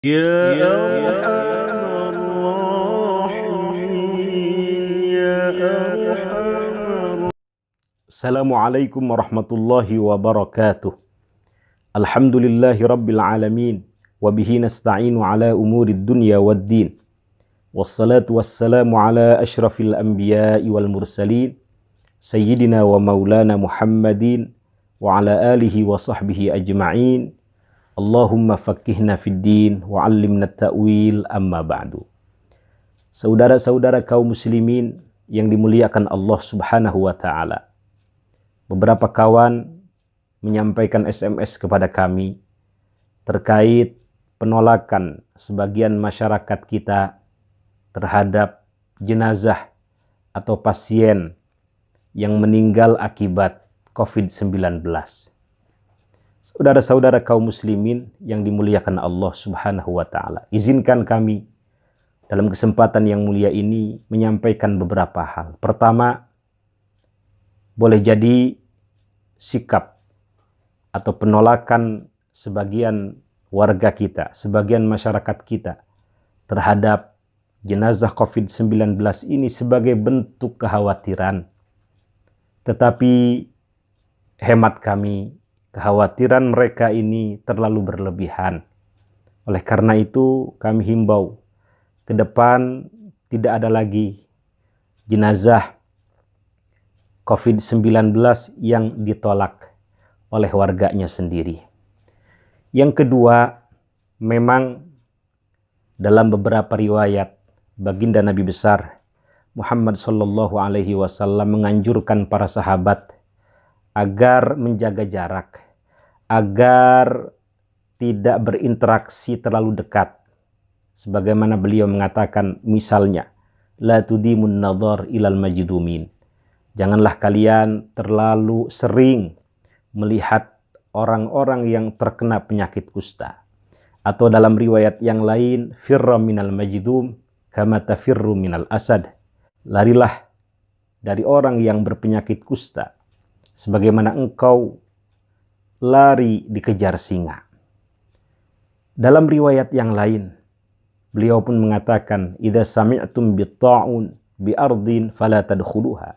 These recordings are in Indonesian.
يا أرحم الراحمين يا أرحم. Assalamualaikum warahmatullahi wabarakatuh. Alhamdulillahi rabbil alamin. Wabihi nasta'inu ala umurid dunya waddin. Wassalatu wassalamu ala ashrafil anbiya'i wal mursalin. Sayyidina wa maulana Muhammadin. Wa ala alihi wa sahbihi ajma'in. Allahumma fakihna fid din wa 'allimna ta'wil, amma ba'du. Saudara-saudara kaum muslimin yang dimuliakan Allah Subhanahu wa taala. Beberapa kawan menyampaikan SMS kepada kami terkait penolakan sebagian masyarakat kita terhadap jenazah atau pasien yang meninggal akibat COVID-19. Saudara-saudara kaum muslimin yang dimuliakan Allah Subhanahu wa taala, izinkan kami dalam kesempatan yang mulia ini menyampaikan beberapa hal. Pertama, boleh jadi sikap atau penolakan sebagian warga kita, sebagian masyarakat kita terhadap jenazah COVID-19 ini sebagai bentuk kekhawatiran. Tetapi hemat kami, kekhawatiran mereka ini terlalu berlebihan. Oleh karena itu kami himbau ke depan tidak ada lagi jenazah COVID-19 yang ditolak oleh warganya sendiri. Yang kedua, memang dalam beberapa riwayat baginda Nabi besar Muhammad sallallahu alaihi wasallam menganjurkan para sahabat agar menjaga jarak, agar tidak berinteraksi terlalu dekat. Sebagaimana beliau mengatakan misalnya, la tudimun nadhar ilal majdumin. Janganlah kalian terlalu sering melihat orang-orang yang terkena penyakit kusta. Atau dalam riwayat yang lain, firra minal majdum kama tafirru minal asad. Larilah dari orang yang berpenyakit kusta sebagaimana engkau lari dikejar singa. Dalam riwayat yang lain, beliau pun mengatakan, idza sami'tum bitta'un bi ardin fala tadkhuluha.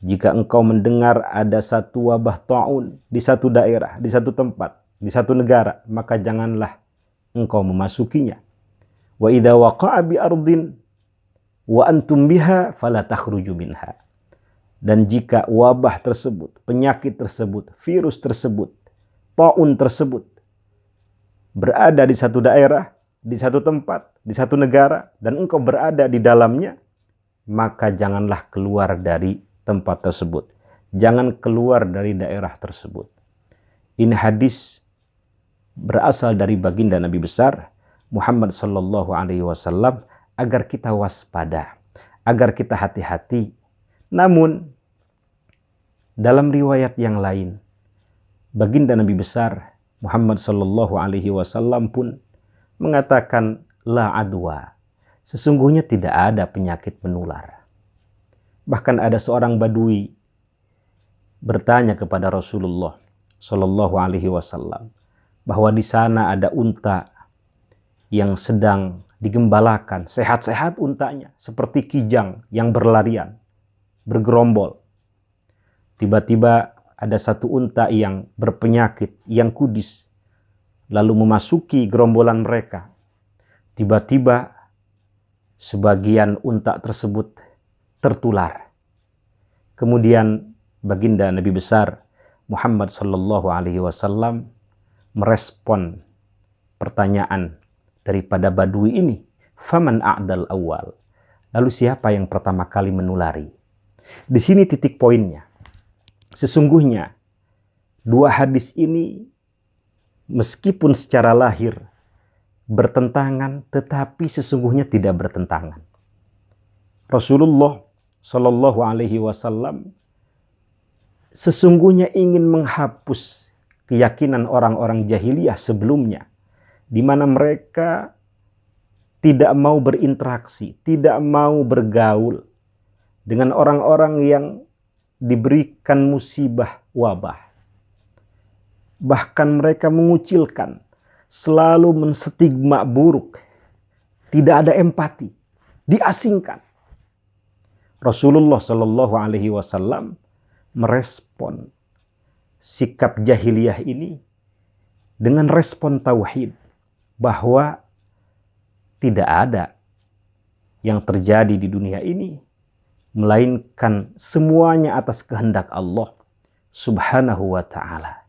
Jika engkau mendengar ada satu wabah ta'un di satu daerah, di satu tempat, di satu negara, maka janganlah engkau memasukinya. Wa idza waqa'a bi ardin wa antum biha fala takhruju minha. Dan jika wabah tersebut, penyakit tersebut, virus tersebut, ta'un tersebut berada di satu daerah, di satu tempat, di satu negara, dan engkau berada di dalamnya, maka janganlah keluar dari tempat tersebut. Jangan keluar dari daerah tersebut. Ini hadis berasal dari baginda Nabi besar Muhammad sallallahu alaihi wasallam agar kita waspada, agar kita hati-hati. Namun dalam riwayat yang lain, baginda Nabi besar Muhammad sallallahu alaihi wasallam pun mengatakan la adwa. Sesungguhnya tidak ada penyakit menular. Bahkan ada seorang badui bertanya kepada Rasulullah sallallahu alaihi wasallam bahwa di sana ada unta yang sedang digembalakan, sehat-sehat untanya, seperti kijang yang berlarian, bergerombol. Tiba-tiba ada satu unta yang berpenyakit, yang kudis, lalu memasuki gerombolan mereka. Tiba-tiba sebagian unta tersebut tertular. Kemudian baginda Nabi besar Muhammad sallallahu alaihi wasallam merespon pertanyaan daripada badui ini, faman a'dal awal. Lalu siapa yang pertama kali menulari? Di sini titik poinnya. Sesungguhnya dua hadis ini meskipun secara lahir bertentangan, tetapi sesungguhnya tidak bertentangan. Rasulullah Shallallahu Alaihi Wasallam sesungguhnya ingin menghapus keyakinan orang-orang jahiliyah sebelumnya, di mana mereka tidak mau berinteraksi, tidak mau bergaul dengan orang-orang yang diberikan musibah wabah. Bahkan mereka mengucilkan selalu menstigma buruk, tidak ada empati, diasingkan. Rasulullah Shallallahu Alaihi Wasallam merespon sikap jahiliyah ini dengan respon tauhid, bahwa tidak ada yang terjadi di dunia ini melainkan semuanya atas kehendak Allah Subhanahu wa ta'ala.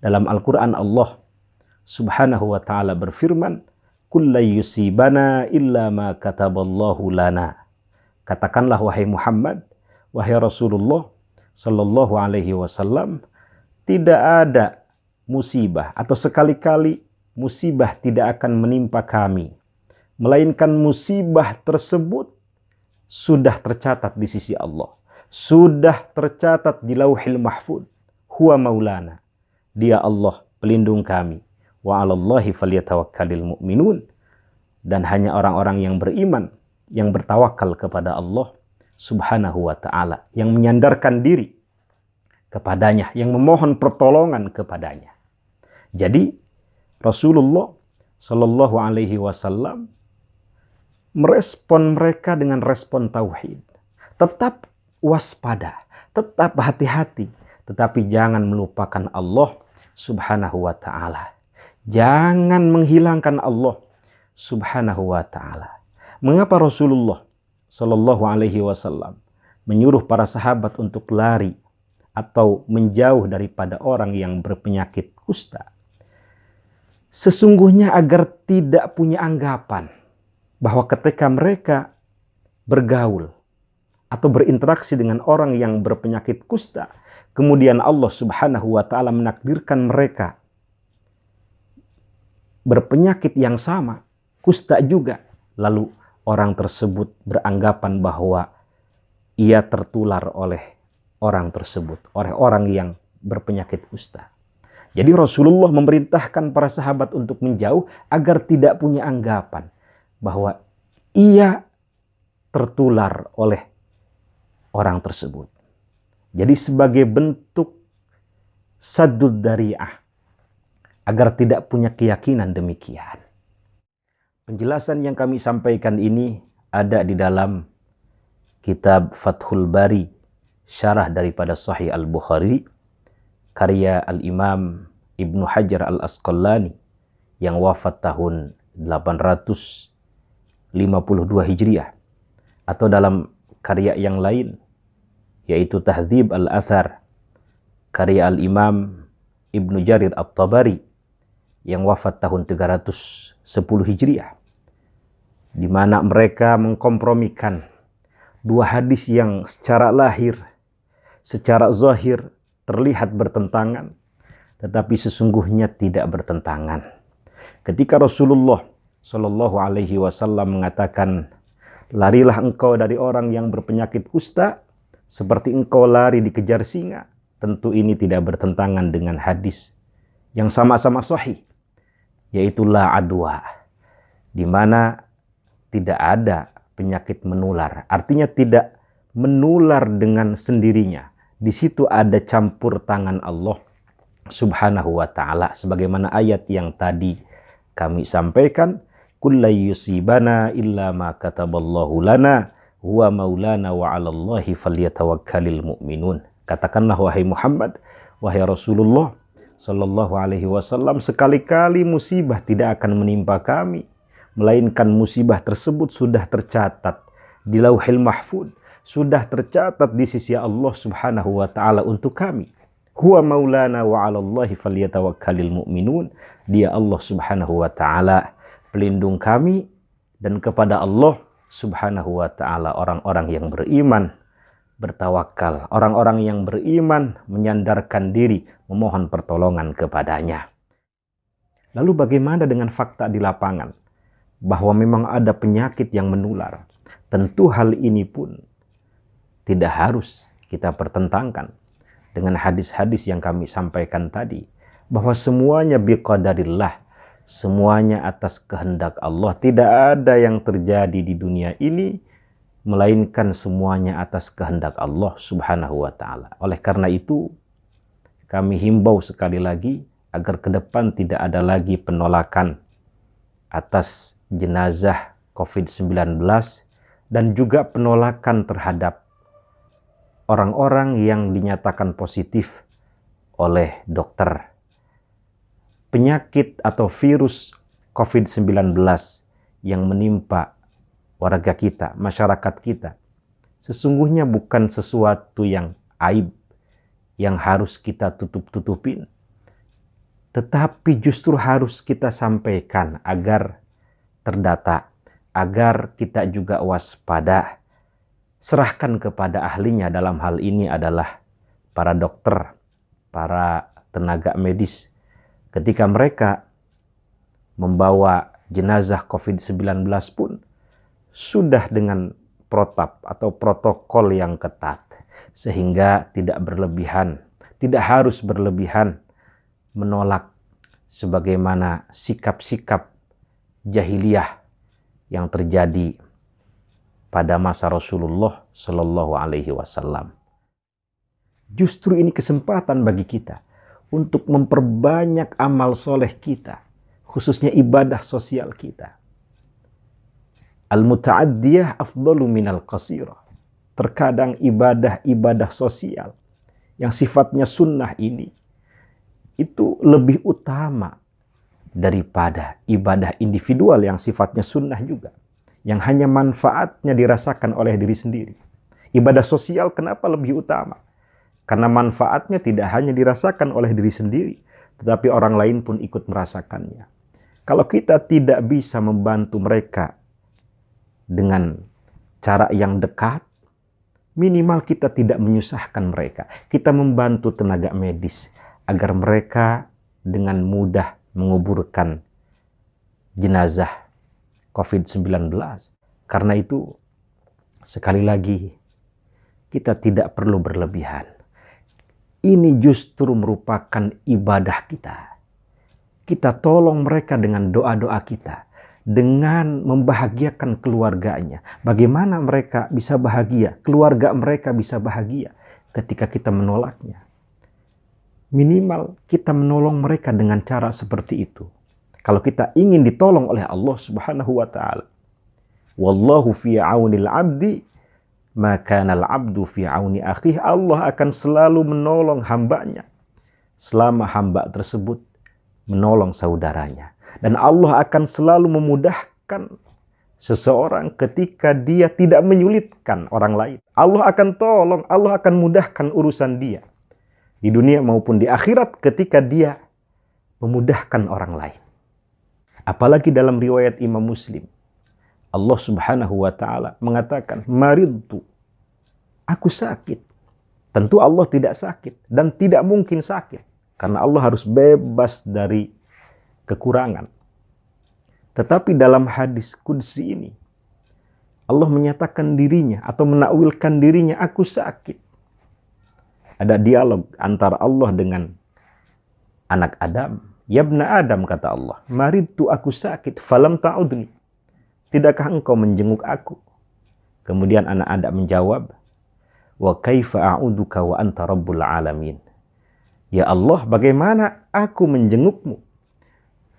Dalam Al-Quran Allah Subhanahu wa ta'ala berfirman, "Kulla yusibana illa ma kataballahu lana." Katakanlah wahai Muhammad, wahai Rasulullah Sallallahu Alaihi Wasallam, tidak ada musibah atau sekali-kali musibah tidak akan menimpa kami, melainkan musibah tersebut sudah tercatat di sisi Allah, sudah tercatat di Lauhil Mahfud. Huwa maulana, dia Allah pelindung kami. Wa 'alallahi falyatawakkalul mu'minun, dan hanya orang-orang yang beriman yang bertawakal kepada Allah Subhanahu wa ta'ala, yang menyandarkan diri kepadanya, yang memohon pertolongan kepadanya. Jadi Rasulullah Shallallahu Alaihi Wasallam merespon mereka dengan respon tauhid. Tetap waspada, tetap hati-hati, tetapi jangan melupakan Allah Subhanahu wa ta'ala. Jangan menghilangkan Allah Subhanahu wa ta'ala. Mengapa Rasulullah Shallallahu Alaihi Wasallam menyuruh para sahabat untuk lari atau menjauh daripada orang yang berpenyakit kusta? Sesungguhnya agar tidak punya anggapan bahwa ketika mereka bergaul atau berinteraksi dengan orang yang berpenyakit kusta, kemudian Allah Subhanahu wa ta'ala menakdirkan mereka berpenyakit yang sama, kusta juga, lalu orang tersebut beranggapan bahwa ia tertular oleh orang tersebut, oleh orang yang berpenyakit kusta. Jadi Rasulullah memerintahkan para sahabat untuk menjauh agar tidak punya anggapan bahwa ia tertular oleh orang tersebut. Jadi sebagai bentuk saddud dari'ah, agar tidak punya keyakinan demikian. Penjelasan yang kami sampaikan ini ada di dalam kitab Fathul Bari, syarah daripada Sahih Al-Bukhari, karya Al-Imam Ibnu Hajar Al-Asqalani yang wafat tahun 852 Hijriah, atau dalam karya yang lain yaitu Tahdzib Al-Athar karya Al-Imam Ibnu Jarir At-Tabari yang wafat tahun 310 Hijriah, di mana mereka mengkompromikan dua hadis yang secara lahir, secara zahir terlihat bertentangan, tetapi sesungguhnya tidak bertentangan. Ketika Rasulullah Shallallahu Alaihi Wasallam mengatakan, larilah engkau dari orang yang berpenyakit kusta seperti engkau lari dikejar singa, tentu ini tidak bertentangan dengan hadis yang sama-sama sahih, yaitu la adwa, di mana tidak ada penyakit menular. Artinya tidak menular dengan sendirinya. Di situ ada campur tangan Allah Subhanahu wa ta'ala, sebagaimana ayat yang tadi kami sampaikan, kulla yusibana illa ma kataballahu lana huwa maulana wa 'alallahi falyatawakkalul mu'minun. Katakanlah wahai Muhammad, wahai Rasulullah Sallallahu Alaihi Wasallam, sekali-kali musibah tidak akan menimpa kami, melainkan musibah tersebut sudah tercatat di Lauhil Mahfud, sudah tercatat di sisi Allah Subhanahu wa ta'ala untuk kami. Huwa maulana wa 'alallahi falyatawakkalul mu'minun. Dia Allah Subhanahu wa ta'ala pelindung kami, dan kepada Allah Subhanahu wa ta'ala orang-orang yang beriman bertawakal, orang-orang yang beriman menyandarkan diri, memohon pertolongan kepadanya. Lalu bagaimana dengan fakta di lapangan bahwa memang ada penyakit yang menular? Tentu hal ini pun tidak harus kita pertentangkan dengan hadis-hadis yang kami sampaikan tadi, bahwa semuanya biqadarillah, semuanya atas kehendak Allah. Tidak ada yang terjadi di dunia ini melainkan semuanya atas kehendak Allah Subhanahu wa ta'ala. Oleh karena itu, kami himbau sekali lagi agar ke depan tidak ada lagi penolakan atas jenazah COVID-19 dan juga penolakan terhadap orang-orang yang dinyatakan positif oleh dokter. Penyakit atau virus COVID-19 yang menimpa warga kita, masyarakat kita, sesungguhnya bukan sesuatu yang aib, yang harus kita tutup-tutupin. Tetapi justru harus kita sampaikan agar terdata, agar kita juga waspada. Serahkan kepada ahlinya, dalam hal ini adalah para dokter, para tenaga medis. Ketika mereka membawa jenazah COVID-19 pun sudah dengan protap atau protokol yang ketat, sehingga tidak berlebihan, tidak harus berlebihan menolak sebagaimana sikap-sikap jahiliyah yang terjadi pada masa Rasulullah Shallallahu Alaihi Wasallam. Justru ini kesempatan bagi kita untuk memperbanyak amal soleh kita, khususnya ibadah sosial kita. Al-muta'addiyah afdalu minal qasirah. Terkadang ibadah-ibadah sosial yang sifatnya sunnah ini itu lebih utama daripada ibadah individual yang sifatnya sunnah juga, yang hanya manfaatnya dirasakan oleh diri sendiri. Ibadah sosial kenapa lebih utama? Karena manfaatnya tidak hanya dirasakan oleh diri sendiri, tetapi orang lain pun ikut merasakannya. Kalau kita tidak bisa membantu mereka dengan cara yang dekat, minimal kita tidak menyusahkan mereka. Kita membantu tenaga medis agar mereka dengan mudah menguburkan jenazah COVID-19. Karena itu, sekali lagi, kita tidak perlu berlebihan. Ini justru merupakan ibadah kita. Kita tolong mereka dengan doa-doa kita, dengan membahagiakan keluarganya. Bagaimana mereka bisa bahagia, keluarga mereka bisa bahagia ketika kita menolaknya. Minimal kita menolong mereka dengan cara seperti itu. Kalau kita ingin ditolong oleh Allah Subhanahu wa taala. Wallahu fi aunil 'abdi ma kana al-'abdu fi auni akhih. Allah akan selalu menolong hambanya selama hamba tersebut menolong saudaranya. Dan Allah akan selalu memudahkan seseorang ketika dia tidak menyulitkan orang lain. Allah akan tolong, Allah akan mudahkan urusan dia di dunia maupun di akhirat ketika dia memudahkan orang lain. Apalagi dalam riwayat Imam Muslim, Allah Subhanahu wa taala mengatakan, "Maridtu." Aku sakit. Tentu Allah tidak sakit dan tidak mungkin sakit karena Allah harus bebas dari kekurangan. Tetapi dalam hadis qudsi ini, Allah menyatakan dirinya atau menakwilkan dirinya, aku sakit. Ada dialog antara Allah dengan anak Adam. Yabna Adam, kata Allah, maridtu, aku sakit, falam ta'udni. Tidakkah engkau menjenguk aku? Kemudian anak Adam menjawab, wa kaifa a'uduka wa anta rabbul alamin. Ya Allah, bagaimana aku menjengukmu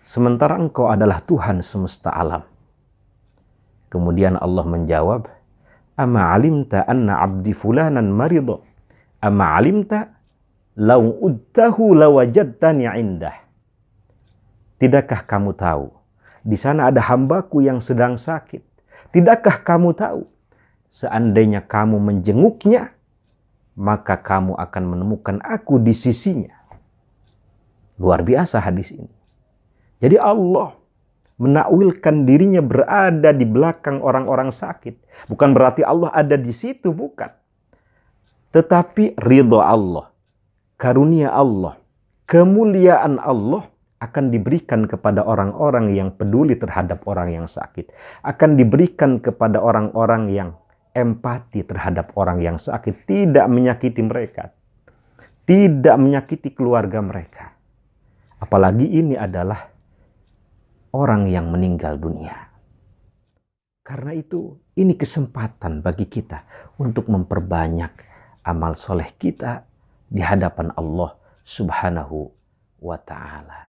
sementara engkau adalah Tuhan semesta alam? Kemudian Allah menjawab, ama alimta anna abdi fulanan marido, ama alimta lau udtahu lawajadtani indah. Tidakkah kamu tahu di sana ada hambaku yang sedang sakit? Tidakkah kamu tahu seandainya kamu menjenguknya, maka kamu akan menemukan aku di sisinya? Luar biasa hadis ini. Jadi Allah menakwilkan dirinya berada di belakang orang-orang sakit. Bukan berarti Allah ada di situ, bukan. Tetapi ridho Allah, karunia Allah, kemuliaan Allah akan diberikan kepada orang-orang yang peduli terhadap orang yang sakit. Akan diberikan kepada orang-orang yang empati terhadap orang yang sakit. Tidak menyakiti mereka. Tidak menyakiti keluarga mereka. Apalagi ini adalah orang yang meninggal dunia. Karena itu, ini kesempatan bagi kita untuk memperbanyak amal soleh kita di hadapan Allah Subhanahu wa ta'ala.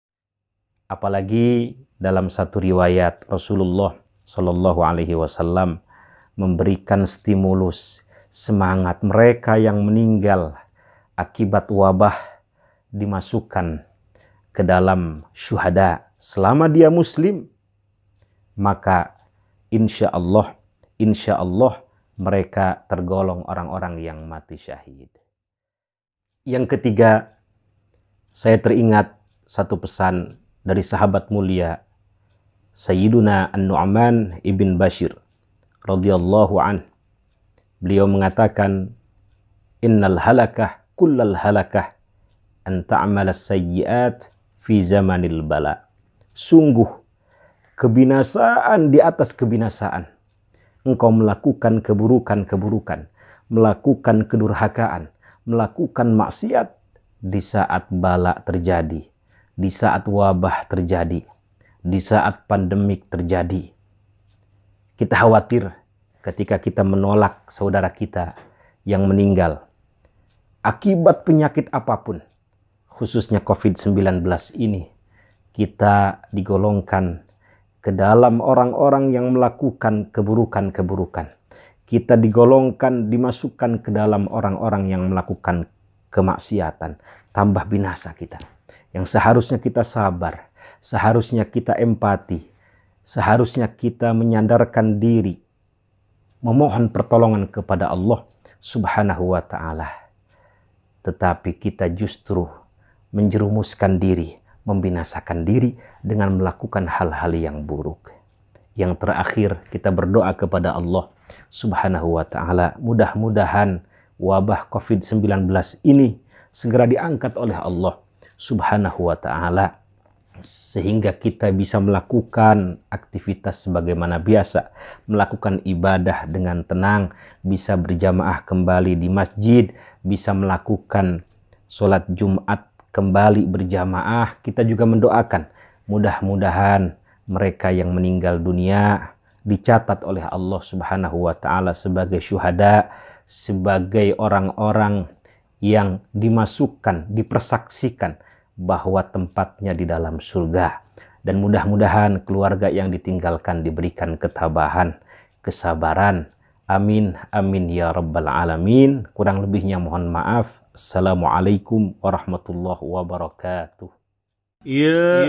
Apalagi dalam satu riwayat Rasulullah Shallallahu Alaihi Wasallam memberikan stimulus semangat mereka yang meninggal akibat wabah dimasukkan ke dalam syuhada selama dia muslim, maka insya Allah mereka tergolong orang-orang yang mati syahid. Yang ketiga, saya teringat satu pesan dari sahabat mulia Sayyiduna An-Nu'man ibn Bashir radhiyallahu an. Beliau mengatakan, innal halakah kullal halakah an ta'mal as-sayyi'at fi zamanil bala. Sungguh kebinasaan di atas kebinasaan, engkau melakukan keburukan-keburukan, melakukan kedurhakaan, melakukan maksiat di saat bala terjadi, di saat wabah terjadi, di saat pandemik terjadi. Kita khawatir ketika kita menolak saudara kita yang meninggal akibat penyakit apapun, khususnya COVID-19 ini, kita digolongkan ke dalam orang-orang yang melakukan keburukan-keburukan. Kita digolongkan, dimasukkan ke dalam orang-orang yang melakukan kemaksiatan. Tambah binasa kita. Yang seharusnya kita sabar, seharusnya kita empati, seharusnya kita menyandarkan diri, memohon pertolongan kepada Allah Subhanahu wa ta'ala. Tetapi kita justru menjerumuskan diri, membinasakan diri dengan melakukan hal-hal yang buruk. Yang terakhir, kita berdoa kepada Allah Subhanahu wa ta'ala, mudah-mudahan wabah COVID-19 ini segera diangkat oleh Allah Subhanahu wa ta'ala, sehingga kita bisa melakukan aktivitas sebagaimana biasa, melakukan ibadah dengan tenang, bisa berjamaah kembali di masjid, bisa melakukan sholat Jumat kembali berjamaah. Kita juga mendoakan mudah-mudahan mereka yang meninggal dunia dicatat oleh Allah Subhanahu wa ta'ala sebagai syuhada, sebagai orang-orang yang dimasukkan, dipersaksikan bahwa tempatnya di dalam surga. Dan mudah-mudahan keluarga yang ditinggalkan diberikan ketabahan, kesabaran. Amin, amin ya rabbal alamin. Kurang lebihnya mohon maaf. Assalamualaikum warahmatullahi wabarakatuh. Ya